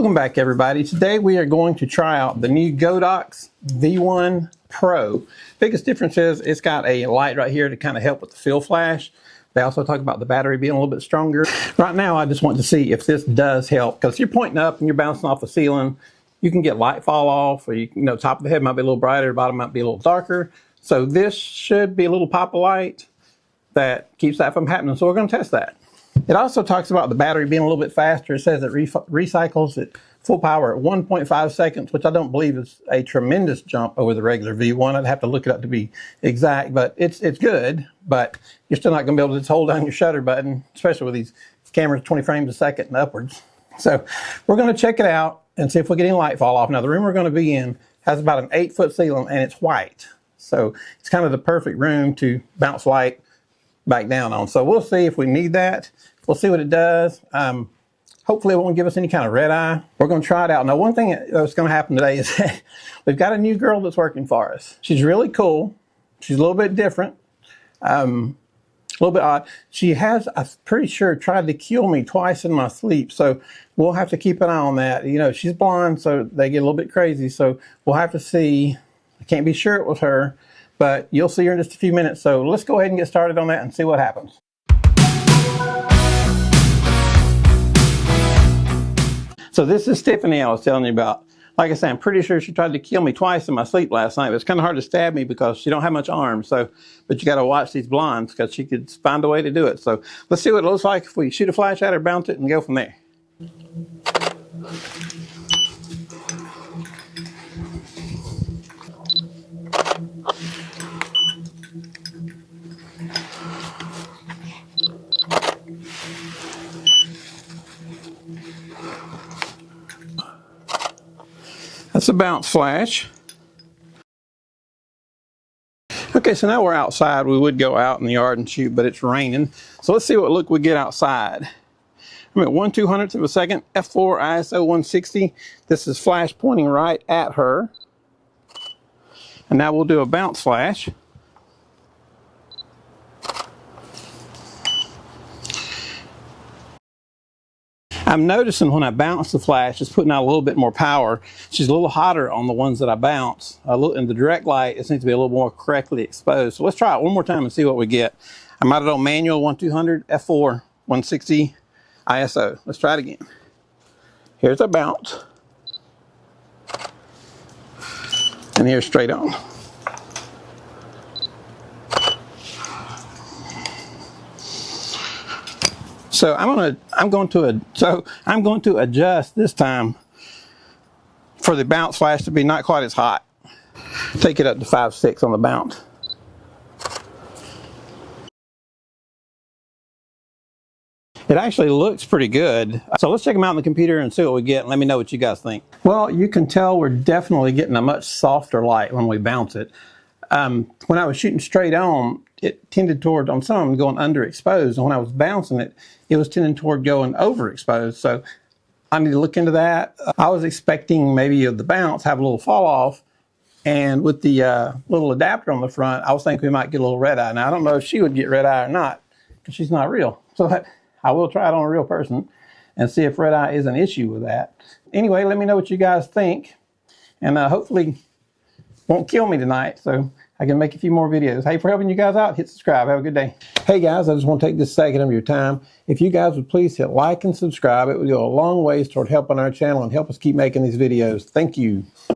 Welcome back, everybody. Today we are going to try out the new Godox V1 Pro. Biggest difference is it's got a light right here to kind of help with the fill flash. They also talk about the battery being a little bit stronger. Right now I just want to see if this does help, because if you're pointing up and you're bouncing off the ceiling, you can get light fall off, or you know, top of the head might be a little brighter, bottom might be a little darker. So this should be a little pop of light that keeps that from happening. So we're going to test that. It also talks about the battery being a little bit faster. It says it recycles at full power at 1.5 seconds, which I don't believe is a tremendous jump over the regular V1. I'd have to look it up to be exact, but it's good. But you're still not going to be able to just hold down your shutter button, especially with these cameras 20 frames a second and upwards. So we're going to check it out and see if we get any light fall off. Now the room we're going to be in has about an 8-foot ceiling and it's white. So it's kind of the perfect room to bounce light back down on. So we'll see if we need that. We'll see what it does. Hopefully it won't give us any kind of red eye. We're going to try it out. Now, one thing that's going to happen today is we've got a new girl that's working for us. She's really cool. She's a little bit different, a little bit odd. She has, I'm pretty sure, tried to kill me twice in my sleep. So we'll have to keep an eye on that. You know, she's blonde, so they get a little bit crazy. So we'll have to see. I can't be sure it was her, but you'll see her in just a few minutes. So let's go ahead and get started on that and see what happens. So this is Tiffany I was telling you about. Like I said, I'm pretty sure she tried to kill me twice in my sleep last night. But it's kind of hard to stab me because she don't have much arm. So, but you got to watch these blondes because she could find a way to do it. So let's see what it looks like if we shoot a flash at her, bounce it, and go from there. That's a bounce flash. Okay, so now we're outside. We would go out in the yard and shoot, but it's raining. So let's see what look we get outside. I'm at 1/200th of a second, f4 ISO 160. This is flash pointing right at her. And now we'll do a bounce flash. I'm noticing when I bounce the flash, it's putting out a little bit more power. She's a little hotter on the ones that I bounce. In the direct light, it seems to be a little more correctly exposed. So let's try it one more time and see what we get. I mounted it on manual 1/200, f4, 160 ISO. Let's try it again. Here's a bounce. And here's straight on. So I'm going to adjust this time for the bounce flash to be not quite as hot. Take it up to 5.6 on the bounce. It actually looks pretty good. So let's check them out on the computer and see what we get and let me know what you guys think. Well, you can tell we're definitely getting a much softer light when we bounce it. When I was shooting straight on, it tended toward, on some of them, going underexposed. And when I was bouncing it, it was tending toward going overexposed. So I need to look into that. I was expecting maybe the bounce have a little fall off. And with the little adapter on the front, I was thinking we might get a little red eye. Now, I don't know if she would get red eye or not, because she's not real. So I will try it on a real person and see if red eye is an issue with that. Anyway, let me know what you guys think. And hopefully won't kill me tonight, so I can make a few more videos. Hey, for helping you guys out, hit subscribe. Have a good day. Hey guys, I just want to take this second of your time. If you guys would please hit like and subscribe, it would go a long ways toward helping our channel and help us keep making these videos. Thank you.